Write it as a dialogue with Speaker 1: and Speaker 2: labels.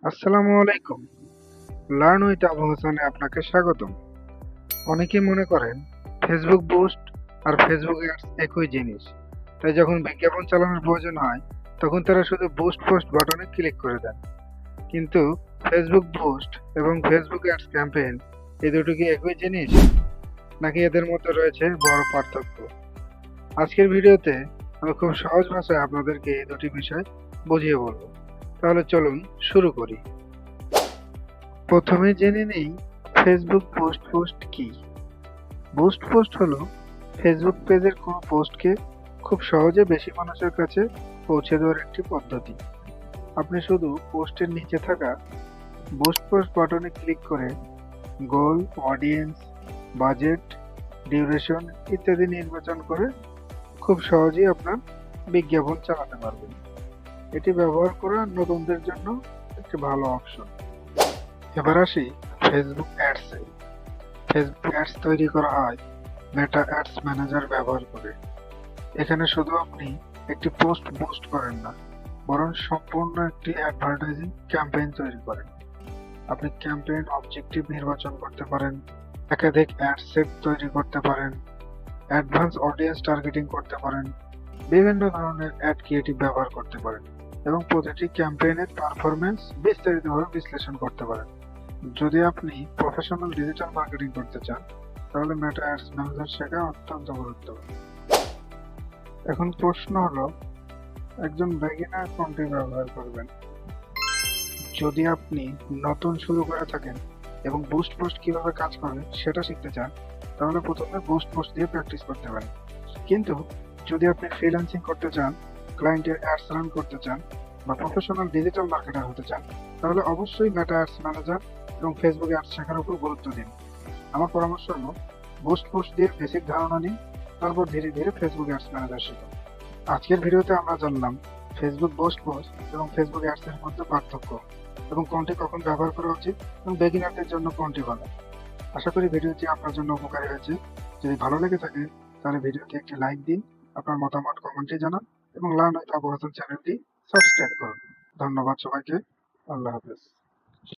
Speaker 1: আসসালামু আলাইকুম। Learn with Abu হাসানে আপনাকে স্বাগতম। অনেকে মনে করেন ফেসবুক বুস্ট আর ফেসবুক অ্যাডস একই জিনিস। তাই যখন বিজ্ঞাপন চালানোর প্রয়োজন হয় তখন তারা শুধু বুস্ট পোস্ট বাটনে ক্লিক করে দেন। কিন্তু ফেসবুক বুস্ট এবং ফেসবুক অ্যাডস ক্যাম্পেইন এই দুটো কি একই জিনিস, নাকি এদের মধ্যে রয়েছে বড় পার্থক্য? আজকের ভিডিওতে আমি খুব সহজ ভাষায় আপনাদেরকে এই দুটি বিষয় বুঝিয়ে বলবো। তাহলে চলুন শুরু করি। প্রথমে জেনে নেই ফেসবুক পোস্ট কি। বুস্ট পোস্ট হলো ফেসবুক পেজের কোনো পোস্টকে খুব সহজে বেশি মানুষের কাছে পৌঁছে দেওয়ার একটি পদ্ধতি। আপনি শুধু পোস্টের নিচে থাকা বুস্ট পোস্ট বাটনে ক্লিক করে গোল, অডিয়েন্স, বাজেট, ডিউরেশন ইত্যাদি নির্বাচন করে খুব সহজেই আপনার বিজ্ঞাপন চালাতে পারবেন। এটি ব্যবহার করা নতুনদের জন্য একটি ভালো অপশন। এবার আসি ফেসবুক অ্যাডসে। ফেসবুক অ্যাডস তৈরি করা হয় মেটা অ্যাডস ম্যানেজার ব্যবহার করে। এখানে শুধু আপনি একটি পোস্ট বুস্ট করেন না, বরং সম্পূর্ণ একটি অ্যাডভার্টাইজিং ক্যাম্পেইন তৈরি করেন। আপনি ক্যাম্পেইন অবজেক্টিভ নির্বাচন করতে পারেন, একাধিক অ্যাড সেট তৈরি করতে পারেন, অ্যাডভান্স অডিয়েন্স টার্গেটিং করতে পারেন, বিভিন্ন ধরনের অ্যাড ক্রিয়েটিভ ব্যবহার করতে পারেন এবং প্রতিটি ক্যাম্পেইনের পারফরম্যান্স বিস্তারিতভাবে বিশ্লেষণ করতে পারেন। যদি আপনি প্রফেশনাল ডিজিটাল মার্কেটিং করতে চান তাহলে মেটা অ্যাডস ম্যানেজার শেখা অত্যন্ত গুরুত্বপূর্ণ। এখন প্রশ্ন হলো, একজন বিগিনার কোনটি ব্যবহার করবেন? যদি আপনি নতুন শুরু করে থাকেন এবং বুস্ট পোস্ট কিভাবে কাজ করে সেটা শিখতে চান তাহলে প্রথমে বুস্ট পোস্ট দিয়ে প্র্যাকটিস করতে পারেন। কিন্তু যদি আপনি ফ্রিল্যান্সিং করতে চান, ক্লায়েন্টের অ্যাডস রান করতে চান বা প্রফেশনাল ডিজিটাল মার্কেটার হতে চান তাহলে অবশ্যই মেটা অ্যাডস ম্যানেজার এবং ফেসবুক অ্যাডস শেখার উপর গুরুত্ব দিন। আমার পরামর্শ হলো বুস্ট পোস্ট দিয়ে বেসিক ধারণা নিন, তারপর ধীরে ধীরে ফেসবুক অ্যাডস ম্যানেজার শিখুন। আজকের ভিডিওতে আমরা জানলাম ফেসবুক বুস্ট পোস্ট এবং ফেসবুক অ্যাডস এর মধ্যে পার্থক্য এবং কোনটি কখন ব্যবহার করা উচিত এবং বেগিনারদের জন্য কোনটি ভালো। আশা করি ভিডিওটি আপনার জন্য উপকারী হয়েছে। যদি ভালো লেগে থাকে তাহলে ভিডিওতে একটি লাইক দিন, আপনার মতামত কমেন্টে জানান এবং লার্ন উইথ আবু হাসান চ্যানেলটি সাবস্ক্রাইব করুন। ধন্যবাদ সবাইকে। আল্লাহ হাফেজ।